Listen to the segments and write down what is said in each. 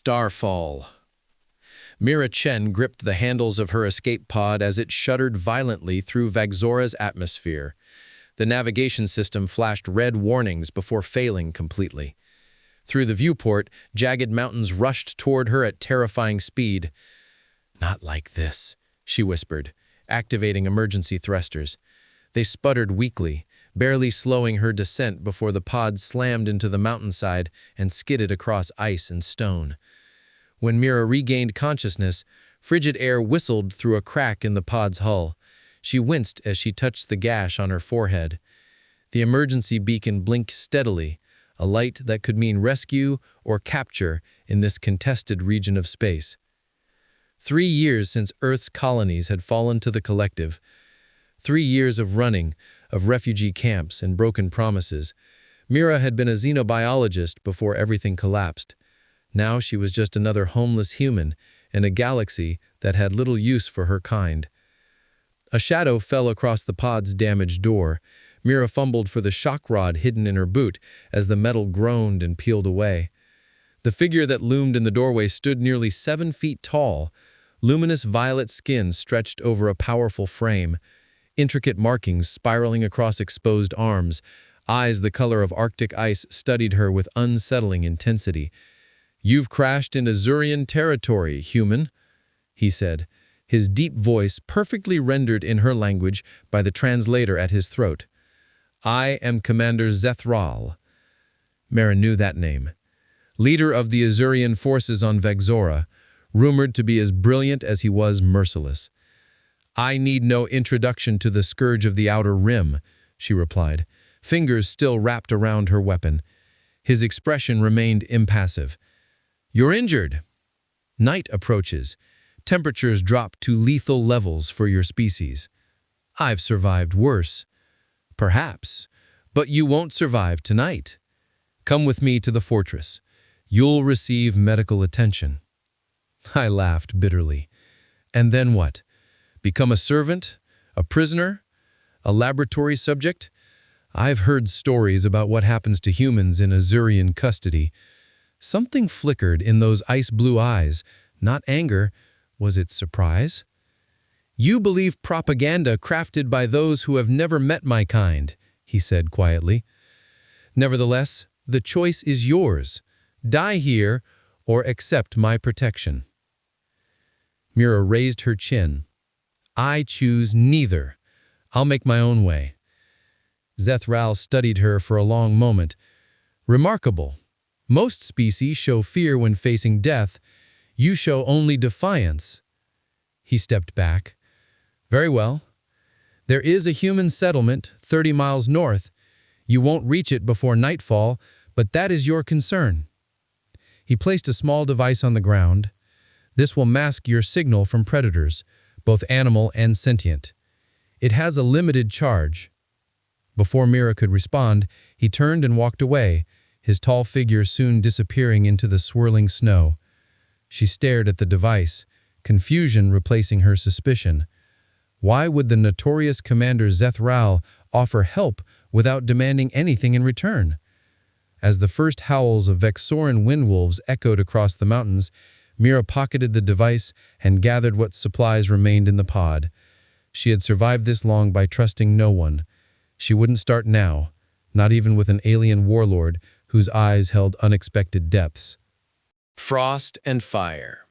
Starfall. Mira Chen gripped the handles of her escape pod as it shuddered violently through Vagzora's atmosphere. The navigation system flashed red warnings before failing completely. Through the viewport, jagged mountains rushed toward her at terrifying speed. "Not like this," she whispered, activating emergency thrusters. They sputtered weakly, barely slowing her descent before the pod slammed into the mountainside and skidded across ice and stone. When Mira regained consciousness, frigid air whistled through a crack in the pod's hull. She winced as she touched the gash on her forehead. The emergency beacon blinked steadily, a light that could mean rescue or capture in this contested region of space. 3 years since Earth's colonies had fallen to the collective. 3 years of running, of refugee camps and broken promises. Mira had been a xenobiologist before everything collapsed. Now she was just another homeless human in a galaxy that had little use for her kind. A shadow fell across the pod's damaged door. Mira fumbled for the shock rod hidden in her boot as the metal groaned and peeled away. The figure that loomed in the doorway stood nearly 7 feet tall. Luminous violet skin stretched over a powerful frame. Intricate markings spiraling across exposed arms. Eyes the color of Arctic ice studied her with unsettling intensity. "You've crashed into Zurian territory, human," he said, his deep voice perfectly rendered in her language by the translator at his throat. "I am Commander Zethral." Mira knew that name. Leader of the Azurian forces on Vagzora, rumored to be as brilliant as he was merciless. "I need no introduction to the scourge of the Outer Rim," she replied, fingers still wrapped around her weapon. His expression remained impassive. "You're injured. Night approaches. Temperatures drop to lethal levels for your species. I've survived worse. Perhaps, but you won't survive tonight. Come with me to the fortress. You'll receive medical attention." I laughed bitterly. "And then what? Become a servant? A prisoner? A laboratory subject? I've heard stories about what happens to humans in Azurian custody." Something flickered in those ice-blue eyes. Not anger. Was it surprise? "You believe propaganda crafted by those who have never met my kind," he said quietly. "Nevertheless, the choice is yours. Die here or accept my protection." Mira raised her chin. "I choose neither. I'll make my own way." Zethral studied her for a long moment. "Remarkable. Most species show fear when facing death. You show only defiance." He stepped back. "Very well. There is a human settlement 30 miles north. You won't reach it before nightfall, but that is your concern." He placed a small device on the ground. "This will mask your signal from predators, both animal and sentient. It has a limited charge." Before Mira could respond, he turned and walked away, his tall figure soon disappearing into the swirling snow. She stared at the device, confusion replacing her suspicion. Why would the notorious Commander Zethral offer help without demanding anything in return? As the first howls of Vexoran windwolves echoed across the mountains, Mira pocketed the device and gathered what supplies remained in the pod. She had survived this long by trusting no one. She wouldn't start now, not even with an alien warlord whose eyes held unexpected depths. Frost and fire.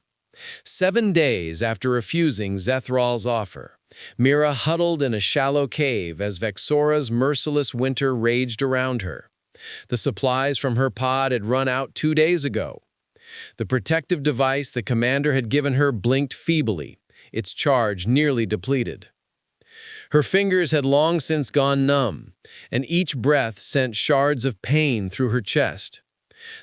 7 days after refusing Zethral's offer, Mira huddled in a shallow cave as Vexora's merciless winter raged around her. The supplies from her pod had run out 2 days ago. The protective device the commander had given her blinked feebly, its charge nearly depleted. Her fingers had long since gone numb, and each breath sent shards of pain through her chest.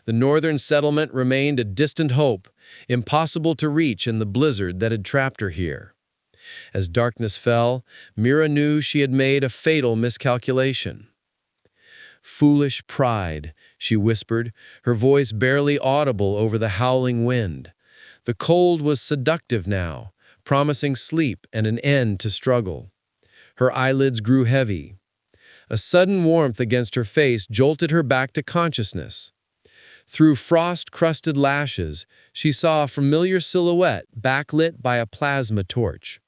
The northern settlement remained a distant hope, impossible to reach in the blizzard that had trapped her here. As darkness fell, Mira knew she had made a fatal miscalculation. "Foolish pride," she whispered, her voice barely audible over the howling wind. The cold was seductive now, promising sleep and an end to struggle. Her eyelids grew heavy. A sudden warmth against her face jolted her back to consciousness. Through frost-crusted lashes, she saw a familiar silhouette backlit by a plasma torch.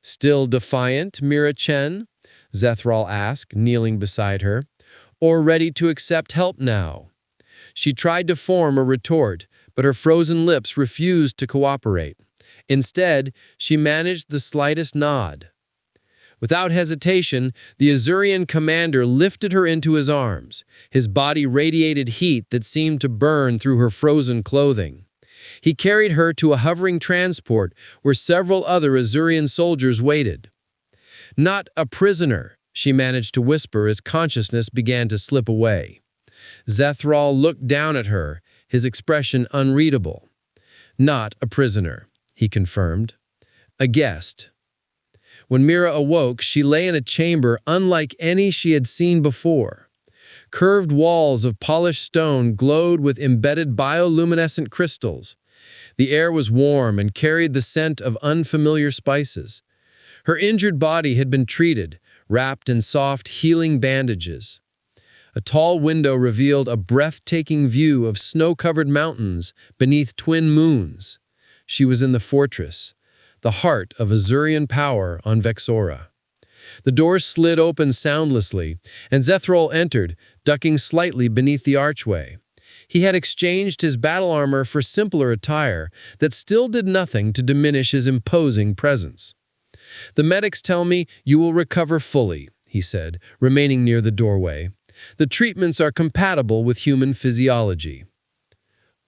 "Still defiant, Mira Chen?" Zethral asked, kneeling beside her. "Or ready to accept help now?" She tried to form a retort, but her frozen lips refused to cooperate. Instead, she managed the slightest nod. Without hesitation, the Azurian commander lifted her into his arms. His body radiated heat that seemed to burn through her frozen clothing. He carried her to a hovering transport where several other Azurian soldiers waited. "Not a prisoner," she managed to whisper as consciousness began to slip away. Zethral looked down at her, his expression unreadable. "Not a prisoner," he confirmed. "A guest." When Mira awoke, she lay in a chamber unlike any she had seen before. Curved walls of polished stone glowed with embedded bioluminescent crystals. The air was warm and carried the scent of unfamiliar spices. Her injured body had been treated, wrapped in soft, healing bandages. A tall window revealed a breathtaking view of snow-covered mountains beneath twin moons. She was in the fortress, the heart of Azurian power on Vexora. The doors slid open soundlessly, and Zethral entered, ducking slightly beneath the archway. He had exchanged his battle armor for simpler attire that still did nothing to diminish his imposing presence. "The medics tell me you will recover fully," he said, remaining near the doorway. "The treatments are compatible with human physiology."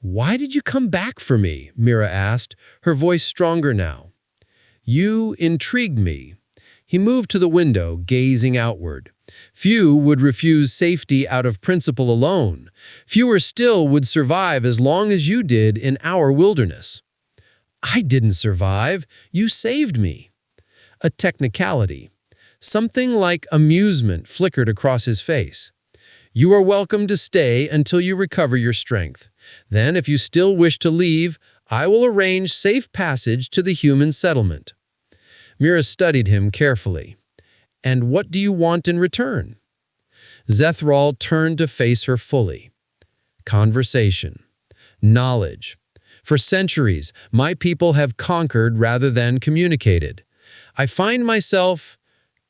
"Why did you come back for me?" Mira asked, her voice stronger now. "You intrigue me." He moved to the window, gazing outward. "Few would refuse safety out of principle alone. Fewer still would survive as long as you did in our wilderness." "I didn't survive. You saved me." A technicality. Something like amusement flickered across his face. "You are welcome to stay until you recover your strength. Then, if you still wish to leave, I will arrange safe passage to the human settlement." Mira studied him carefully. "And what do you want in return?" Zethral turned to face her fully. "Conversation. Knowledge. For centuries, my people have conquered rather than communicated. I find myself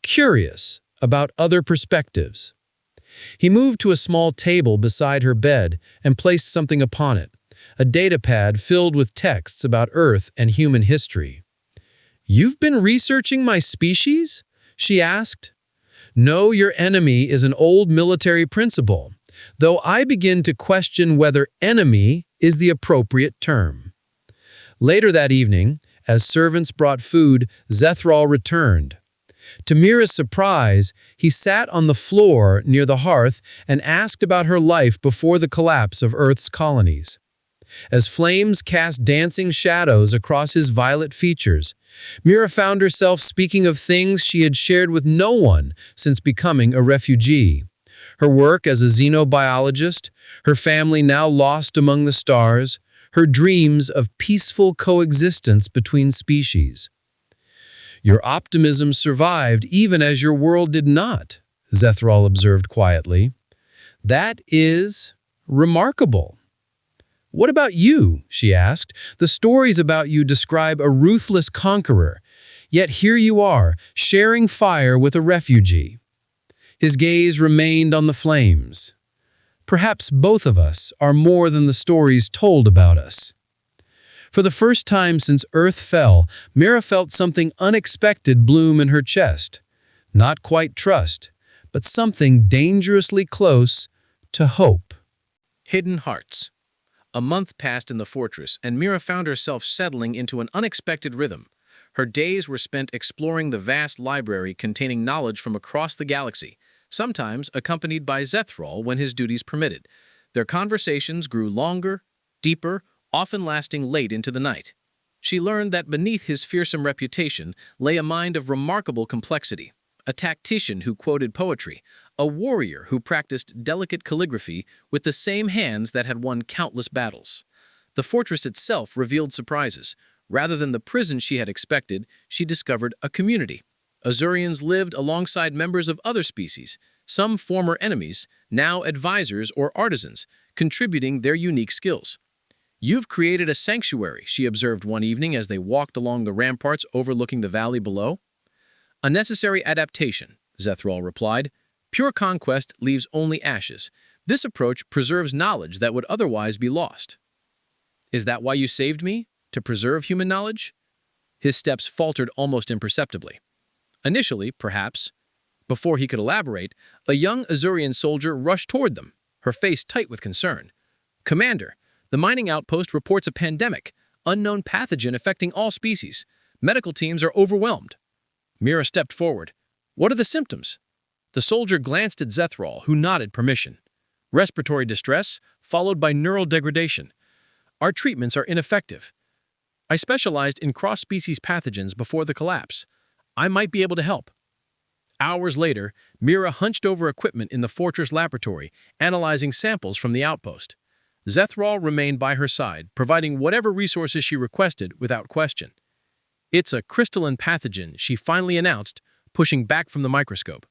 curious about other perspectives." He moved to a small table beside her bed and placed something upon it, a datapad filled with texts about Earth and human history. "You've been researching my species?" she asked. "Know your enemy is an old military principle, though I begin to question whether enemy is the appropriate term." Later that evening, as servants brought food, Zethral returned. To Mira's surprise, he sat on the floor near the hearth and asked about her life before the collapse of Earth's colonies. As flames cast dancing shadows across his violet features, Mira found herself speaking of things she had shared with no one since becoming a refugee. Her work as a xenobiologist, her family now lost among the stars, her dreams of peaceful coexistence between species. "Your optimism survived even as your world did not," Zethral observed quietly. "That is remarkable." "What about you?" she asked. "The stories about you describe a ruthless conqueror, yet here you are, sharing fire with a refugee." His gaze remained on the flames. "Perhaps both of us are more than the stories told about us." For the first time since Earth fell, Mira felt something unexpected bloom in her chest. Not quite trust, but something dangerously close to hope. Hidden Hearts. A month passed in the fortress, and Mira found herself settling into an unexpected rhythm. Her days were spent exploring the vast library containing knowledge from across the galaxy, sometimes accompanied by Zethral when his duties permitted. Their conversations grew longer, deeper, often lasting late into the night. She learned that beneath his fearsome reputation lay a mind of remarkable complexity, a tactician who quoted poetry, a warrior who practiced delicate calligraphy with the same hands that had won countless battles. The fortress itself revealed surprises. Rather than the prison she had expected, she discovered a community. Azurians lived alongside members of other species, some former enemies, now advisors or artisans, contributing their unique skills. "You've created a sanctuary," she observed one evening as they walked along the ramparts overlooking the valley below. "A necessary adaptation," Zethral replied. "Pure conquest leaves only ashes. This approach preserves knowledge that would otherwise be lost." "Is that why you saved me? To preserve human knowledge?" His steps faltered almost imperceptibly. Initially, perhaps. Before he could elaborate, a young Azurian soldier rushed toward them, her face tight with concern. "Commander, the mining outpost reports a pandemic, unknown pathogen affecting all species. Medical teams are overwhelmed." Mira stepped forward. "What are the symptoms?" The soldier glanced at Zethral, who nodded permission. "Respiratory distress, followed by neural degradation. Our treatments are ineffective. I specialized in cross-species pathogens before the collapse. I might be able to help." Hours later, Mira hunched over equipment in the fortress laboratory, analyzing samples from the outpost. Zethral remained by her side, providing whatever resources she requested without question. "It's a crystalline pathogen," she finally announced, pushing back from the microscope.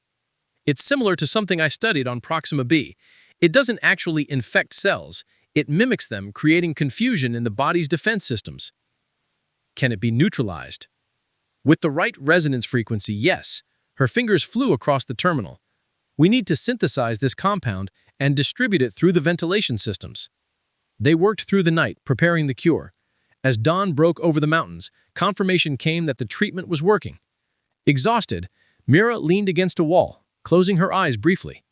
"It's similar to something I studied on Proxima b. It doesn't actually infect cells. It mimics them, creating confusion in the body's defense systems." "Can it be neutralized?" "With the right resonance frequency, yes." Her fingers flew across the terminal. "We need to synthesize this compound and distribute it through the ventilation systems." They worked through the night, preparing the cure. As dawn broke over the mountains, confirmation came that the treatment was working. Exhausted, Mira leaned against a wall, closing her eyes briefly.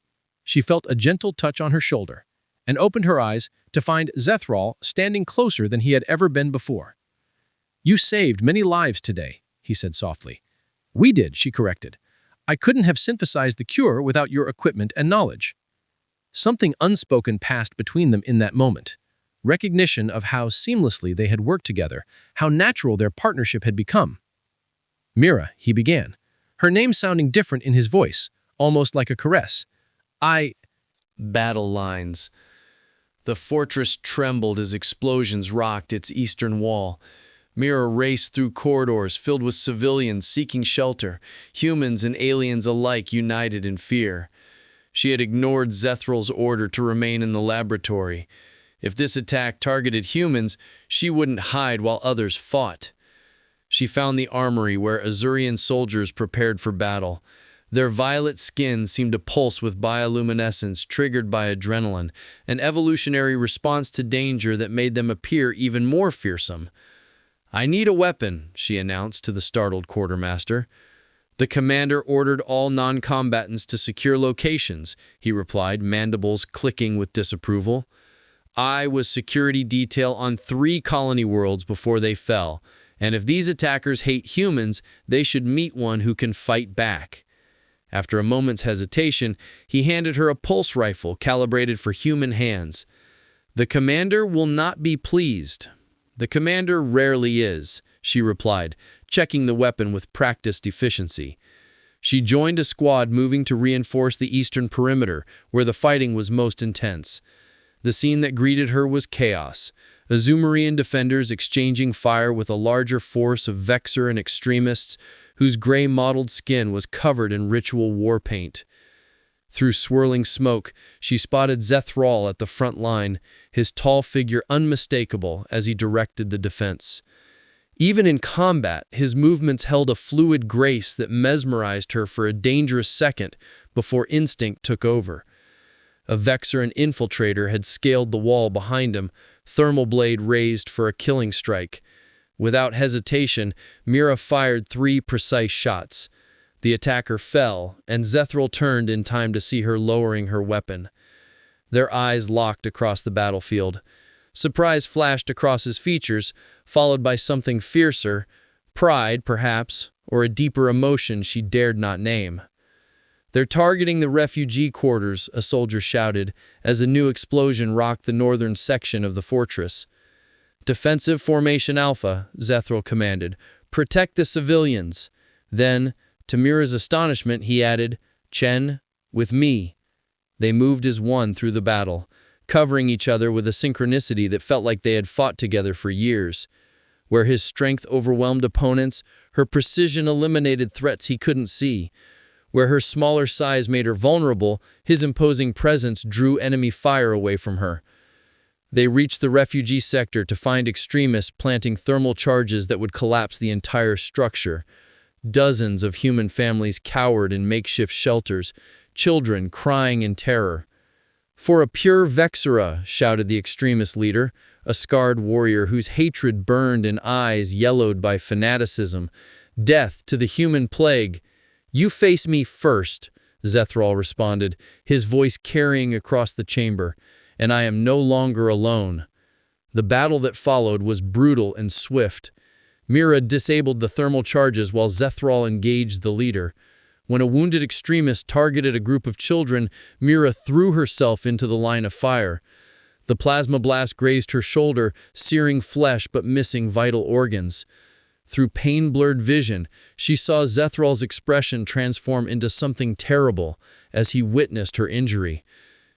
She felt a gentle touch on her shoulder and opened her eyes to find Zethral standing closer than he had ever been before. "You saved many lives today," he said softly. "We did," she corrected. "I couldn't have synthesized the cure without your equipment and knowledge." Something unspoken passed between them in that moment. Recognition of how seamlessly they had worked together, how natural their partnership had become. "Mira," he began, her name sounding different in his voice, almost like a caress. Battle lines. The fortress trembled as explosions rocked its eastern wall. Mira raced through corridors filled with civilians seeking shelter, humans and aliens alike united in fear. She had ignored Zethral's order to remain in the laboratory. If this attack targeted humans, she wouldn't hide while others fought. She found the armory where Azurian soldiers prepared for battle. Their violet skins seemed to pulse with bioluminescence triggered by adrenaline, an evolutionary response to danger that made them appear even more fearsome. "I need a weapon," she announced to the startled quartermaster. "The commander ordered all non-combatants to secure locations," he replied, mandibles clicking with disapproval. "I was security detail on 3 colony worlds before they fell, and if these attackers hate humans, they should meet one who can fight back." After a moment's hesitation, he handed her a pulse rifle calibrated for human hands. "The commander will not be pleased." "The commander rarely is," she replied, checking the weapon with practiced efficiency. She joined a squad moving to reinforce the eastern perimeter, where the fighting was most intense. The scene that greeted her was chaos. Azumarian defenders exchanging fire with a larger force of Vexer and extremists whose gray-mottled skin was covered in ritual war paint. Through swirling smoke, she spotted Zethral at the front line, his tall figure unmistakable as he directed the defense. Even in combat, his movements held a fluid grace that mesmerized her for a dangerous second before instinct took over. A Vexer and infiltrator had scaled the wall behind him, thermal blade raised for a killing strike. Without hesitation, Mira fired 3 precise shots. The attacker fell, and Zethral turned in time to see her lowering her weapon. Their eyes locked across the battlefield. Surprise flashed across his features, followed by something fiercer, pride, perhaps, or a deeper emotion she dared not name. "They're targeting the refugee quarters," a soldier shouted, as a new explosion rocked the northern section of the fortress. "Defensive formation Alpha," Zethral commanded. "Protect the civilians." Then, to Mira's astonishment, he added, "Chen, with me." They moved as one through the battle, covering each other with a synchronicity that felt like they had fought together for years. Where his strength overwhelmed opponents, her precision eliminated threats he couldn't see. Where her smaller size made her vulnerable, his imposing presence drew enemy fire away from her. They reached the refugee sector to find extremists planting thermal charges that would collapse the entire structure. Dozens of human families cowered in makeshift shelters, children crying in terror. "For a pure Vexera," shouted the extremist leader, a scarred warrior whose hatred burned in eyes yellowed by fanaticism. "Death to the human plague." "You face me first," Zethral responded, his voice carrying across the chamber, "and I am no longer alone." The battle that followed was brutal and swift. Mira disabled the thermal charges while Zethral engaged the leader. When a wounded extremist targeted a group of children, Mira threw herself into the line of fire. The plasma blast grazed her shoulder, searing flesh but missing vital organs. Through pain-blurred vision, she saw Zethral's expression transform into something terrible as he witnessed her injury.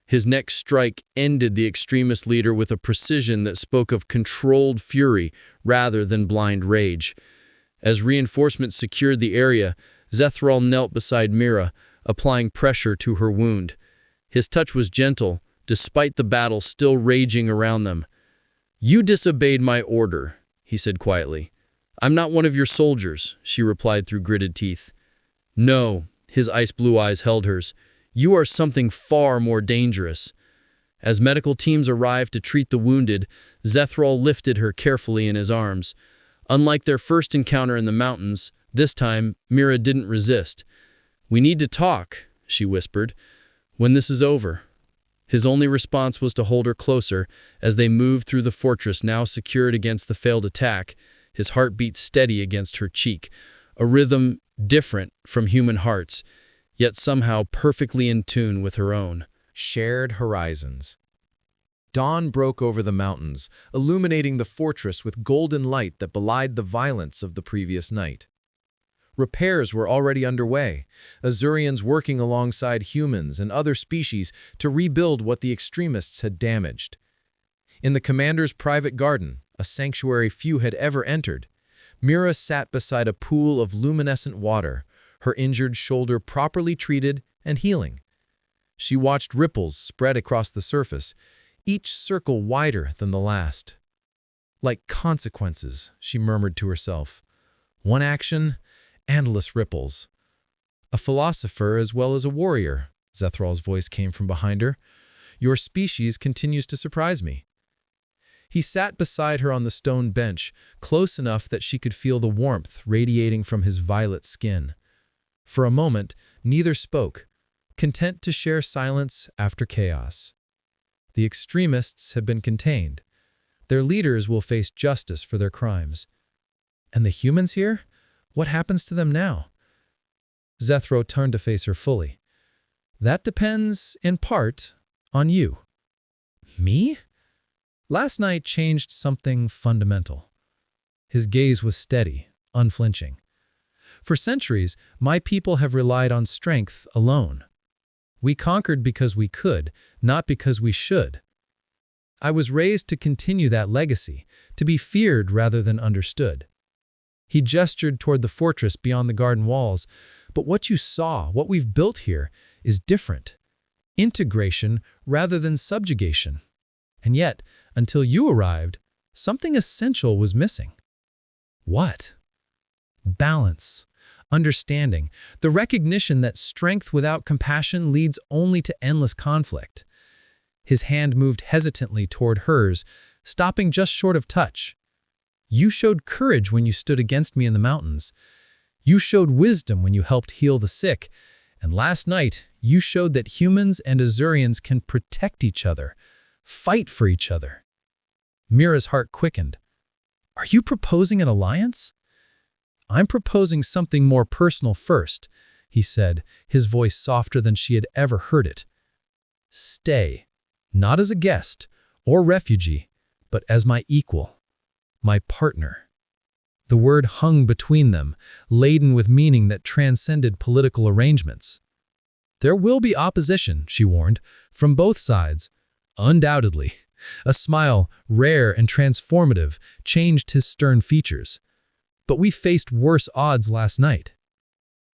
His next strike ended the extremist leader with a precision that spoke of controlled fury rather than blind rage. As reinforcements secured the area, Zethral knelt beside Mira, applying pressure to her wound. His touch was gentle, despite the battle still raging around them. "You disobeyed my order," he said quietly. "I'm not one of your soldiers," she replied through gritted teeth. "No," his ice-blue eyes held hers. "You are something far more dangerous." As medical teams arrived to treat the wounded, Zethral lifted her carefully in his arms. Unlike their first encounter in the mountains, this time Mira didn't resist. "We need to talk," she whispered, "when this is over." His only response was to hold her closer as they moved through the fortress now secured against the failed attack, his heartbeat steady against her cheek, a rhythm different from human hearts, yet somehow perfectly in tune with her own. Shared horizons. Dawn broke over the mountains, illuminating the fortress with golden light that belied the violence of the previous night. Repairs were already underway, Azurians working alongside humans and other species to rebuild what the extremists had damaged. In the commander's private garden, a sanctuary few had ever entered, Mira sat beside a pool of luminescent water, her injured shoulder properly treated and healing. She watched ripples spread across the surface, each circle wider than the last. "Like consequences," she murmured to herself. "One action, endless ripples." "A philosopher as well as a warrior," Zethral's voice came from behind her. "Your species continues to surprise me." He sat beside her on the stone bench, close enough that she could feel the warmth radiating from his violet skin. For a moment, neither spoke, content to share silence after chaos. The extremists have been contained. Their leaders will face justice for their crimes. And the humans here? What happens to them now? Zethro turned to face her fully. "That depends, in part, on you." "Me?" Last night changed something fundamental. His gaze was steady, unflinching. "For centuries, my people have relied on strength alone. We conquered because we could, not because we should. I was raised to continue that legacy, to be feared rather than understood." He gestured toward the fortress beyond the garden walls. "But what you saw, what we've built here, is different. Integration rather than subjugation. And yet, until you arrived, something essential was missing." "What?" "Balance, understanding, the recognition that strength without compassion leads only to endless conflict." His hand moved hesitantly toward hers, stopping just short of touch. "You showed courage when you stood against me in the mountains. You showed wisdom when you helped heal the sick. And last night, you showed that humans and Azurians can protect each other, fight for each other." Mira's heart quickened. "Are you proposing an alliance?" "I'm proposing something more personal first," he said, his voice softer than she had ever heard it. "Stay, not as a guest or refugee, but as my equal, my partner." The word hung between them, laden with meaning that transcended political arrangements. "There will be opposition," she warned, "from both sides. Undoubtedly." A smile, rare and transformative, changed his stern features. "But we faced worse odds last night."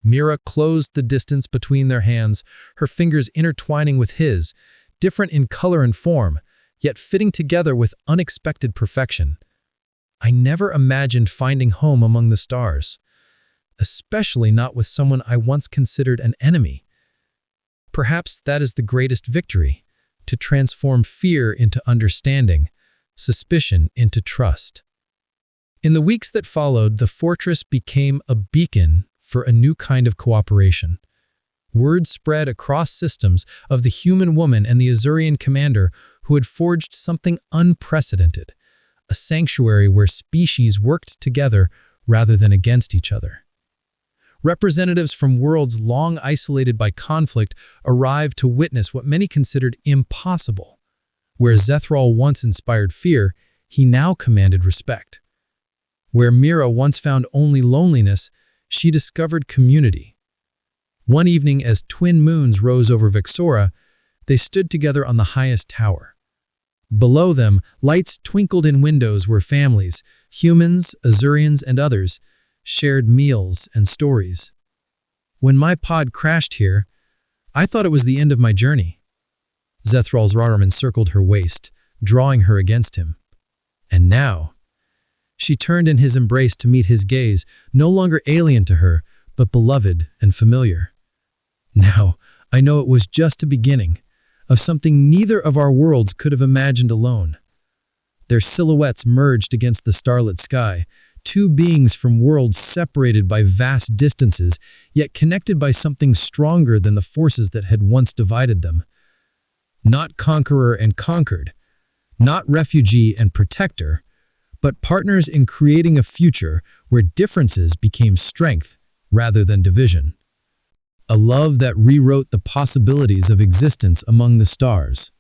Mira closed the distance between their hands, her fingers intertwining with his, different in color and form, yet fitting together with unexpected perfection. I never imagined finding home among the stars, especially not with someone I once considered an enemy. Perhaps that is the greatest victory, to transform fear into understanding, suspicion into trust. In the weeks that followed, the fortress became a beacon for a new kind of cooperation. Word spread across systems of the human woman and the Azurian commander who had forged something unprecedented, a sanctuary where species worked together rather than against each other. Representatives from worlds long isolated by conflict arrived to witness what many considered impossible. Where Zethral once inspired fear, he now commanded respect. Where Mira once found only loneliness, she discovered community. One evening, as twin moons rose over Vexora, they stood together on the highest tower. Below them, lights twinkled in windows where families, humans, Azurians, and others, shared meals and stories. When my pod crashed here, I thought it was the end of my journey. Zethral's Rarm encircled her waist, drawing her against him. And now, she turned in his embrace to meet his gaze, no longer alien to her, but beloved and familiar. Now, I know it was just a beginning of something neither of our worlds could have imagined alone. Their silhouettes merged against the starlit sky, two beings from worlds separated by vast distances, yet connected by something stronger than the forces that had once divided them. Not conqueror and conquered, not refugee and protector, but partners in creating a future where differences became strength rather than division. A love that rewrote the possibilities of existence among the stars.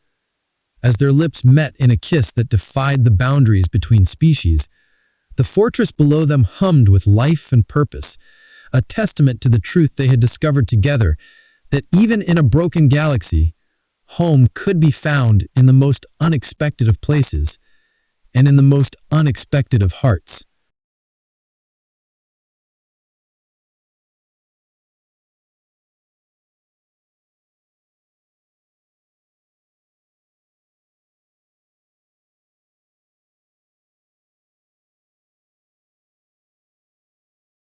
As their lips met in a kiss that defied the boundaries between species, the fortress below them hummed with life and purpose, a testament to the truth they had discovered together, that even in a broken galaxy, home could be found in the most unexpected of places and in the most unexpected of hearts.